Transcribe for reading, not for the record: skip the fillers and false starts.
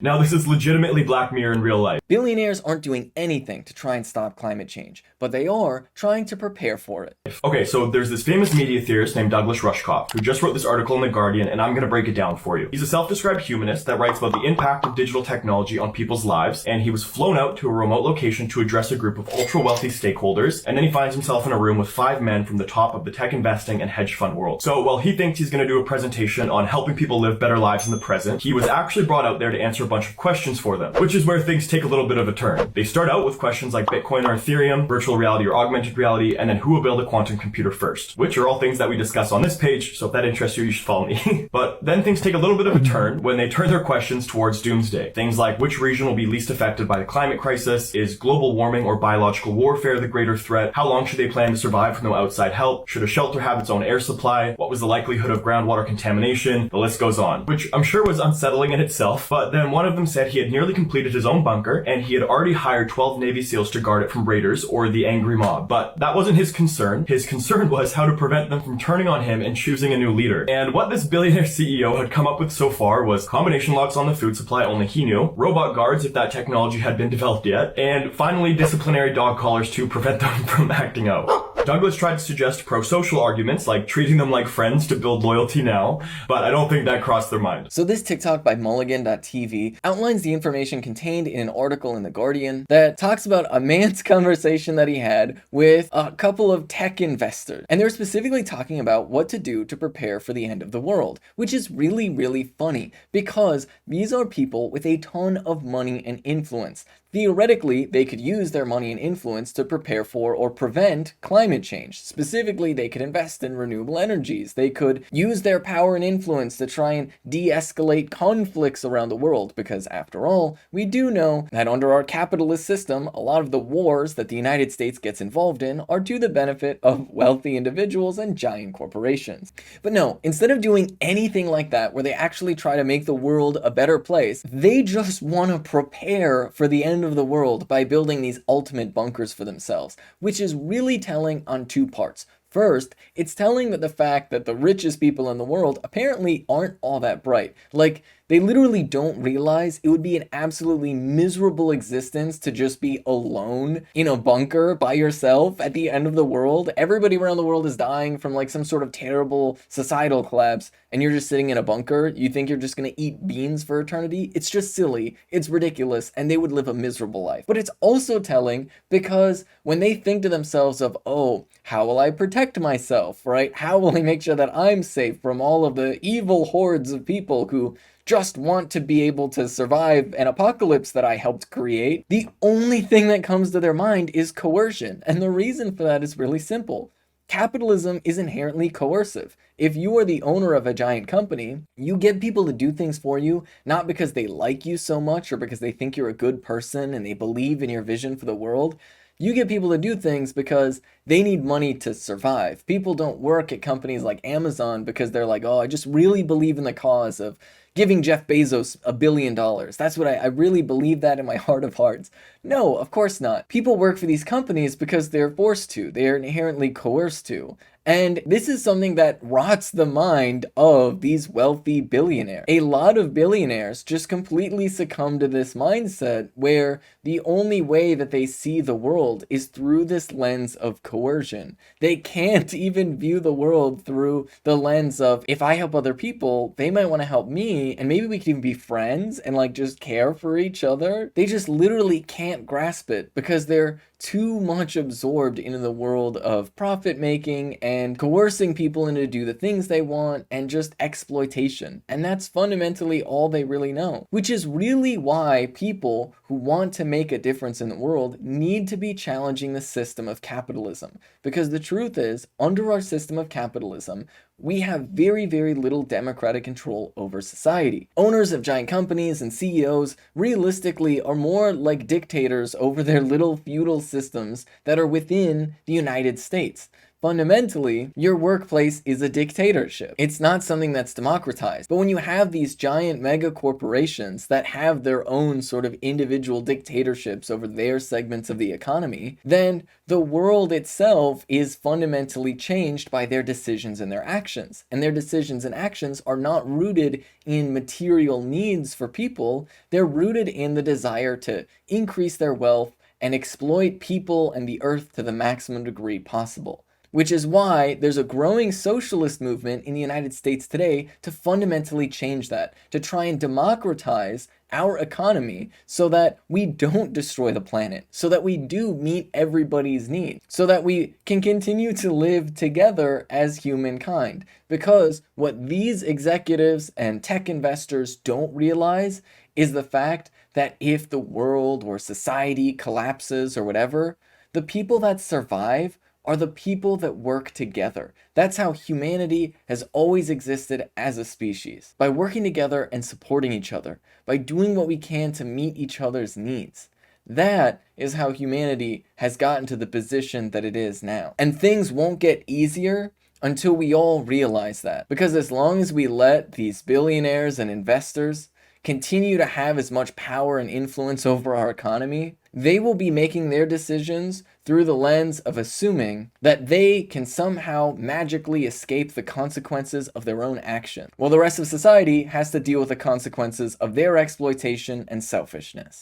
Now, this is legitimately Black Mirror in real life. Billionaires aren't doing anything to try and stop climate change, but they are trying to prepare for it. Okay, so there's this famous media theorist named Douglas Rushkoff who just wrote this article in The Guardian, and I'm going to break it down for you. He's a self-described humanist that writes about the impact of digital technology on people's lives, and he was flown out to a remote location to address a group of ultra-wealthy stakeholders, and then he finds himself in a room with 5 men from the top of the tech investing and hedge fund world. So while he thinks he's going to do a presentation on helping people live better lives in the present, he was actually brought out there to answer a bunch of questions for them, which is where things take a little bit of a turn. They start out with questions like Bitcoin or Ethereum, virtual reality or augmented reality, and then who will build a quantum computer first, which are all things that we discuss on this page, so if that interests you, you should follow me. But then things take a little bit of a turn when they turn their questions towards doomsday. Things like which region will be least affected by the climate crisis, is global warming or biological warfare the greater threat, how long should they plan to survive with no outside help, should a shelter have its own air supply, what was the likelihood of groundwater contamination, the list goes on, which I'm sure was unsettling in itself. But then one of them said he had nearly completed his own bunker, and he had already hired 12 Navy SEALs to guard it from raiders or the angry mob. But that wasn't his concern. His concern was how to prevent them from turning on him and choosing a new leader. And what this billionaire CEO had come up with so far was combination locks on the food supply, only he knew, robot guards if that technology had been developed yet, and finally disciplinary dog collars to prevent them from acting out. Douglas tried to suggest pro-social arguments like treating them like friends to build loyalty now, but I don't think that crossed their mind. So this TikTok by Mulligan.tv outlines the information contained in an article in The Guardian that talks about a man's conversation that he had with a couple of tech investors. And they're specifically talking about what to do to prepare for the end of the world, which is really, really funny because these are people with a ton of money and influence. Theoretically, they could use their money and influence to prepare for or prevent climate change. Specifically, they could invest in renewable energies. They could use their power and influence to try and de-escalate conflicts around the world, because after all, we do know that under our capitalist system, a lot of the wars that the United States gets involved in are to the benefit of wealthy individuals and giant corporations. But no, instead of doing anything like that, where they actually try to make the world a better place, they just want to prepare for the end of the world by building these ultimate bunkers for themselves, which is really telling on 2 parts. First, it's telling that the fact that the richest people in the world apparently aren't all that bright. Like, they literally don't realize it would be an absolutely miserable existence to just be alone in a bunker by yourself at the end of the world. Everybody around the world is dying from like some sort of terrible societal collapse, and you're just sitting in a bunker. You think you're just gonna eat beans for eternity? It's just silly. It's ridiculous, and they would live a miserable life. But it's also telling because when they think to themselves of, oh, how will I protect myself, right? How will I make sure that I'm safe from all of the evil hordes of people who just want to be able to survive an apocalypse that I helped create? The only thing that comes to their mind is coercion. And the reason for that is really simple. Capitalism is inherently coercive. If you are the owner of a giant company, you get people to do things for you, not because they like you so much or because they think you're a good person and they believe in your vision for the world. You get people to do things because they need money to survive. People don't work at companies like Amazon because they're like, oh, I just really believe in the cause of giving Jeff Bezos $1 billion. That's what I really believe that in my heart of hearts. No, of course not. People work for these companies because they're forced to. They're inherently coerced to. And this is something that rots the mind of these wealthy billionaires. A lot of billionaires just completely succumb to this mindset where the only way that they see the world is through this lens of coercion. They can't even view the world through the lens of, if I help other people, they might want to help me, and maybe we can even be friends and like just care for each other. They just literally can't grasp it because they're too much absorbed into the world of profit making and coercing people into do the things they want and just exploitation. And that's fundamentally all they really know, which is really why people who want to make a difference in the world need to be challenging the system of capitalism. Because the truth is, under our system of capitalism, we have very, very little democratic control over society. Owners of giant companies and CEOs realistically are more like dictators over their little feudal systems that are within the United States. fundamentally, your workplace is a dictatorship. It's not something that's democratized. But when you have these giant mega corporations that have their own sort of individual dictatorships over their segments of the economy, then the world itself is fundamentally changed by their decisions and their actions. And their decisions and actions are not rooted in material needs for people, they're rooted in the desire to increase their wealth and exploit people and the earth to the maximum degree possible. Which is why there's a growing socialist movement in the United States today to fundamentally change that, to try and democratize our economy so that we don't destroy the planet, so that we do meet everybody's needs, so that we can continue to live together as humankind. Because what these executives and tech investors don't realize is the fact that if the world or society collapses or whatever, the people that survive are the people that work together. That's how humanity has always existed as a species. By working together and supporting each other, by doing what we can to meet each other's needs. That is how humanity has gotten to the position that it is now. And things won't get easier until we all realize that. Because as long as we let these billionaires and investors continue to have as much power and influence over our economy, they will be making their decisions through the lens of assuming that they can somehow magically escape the consequences of their own action, while the rest of society has to deal with the consequences of their exploitation and selfishness.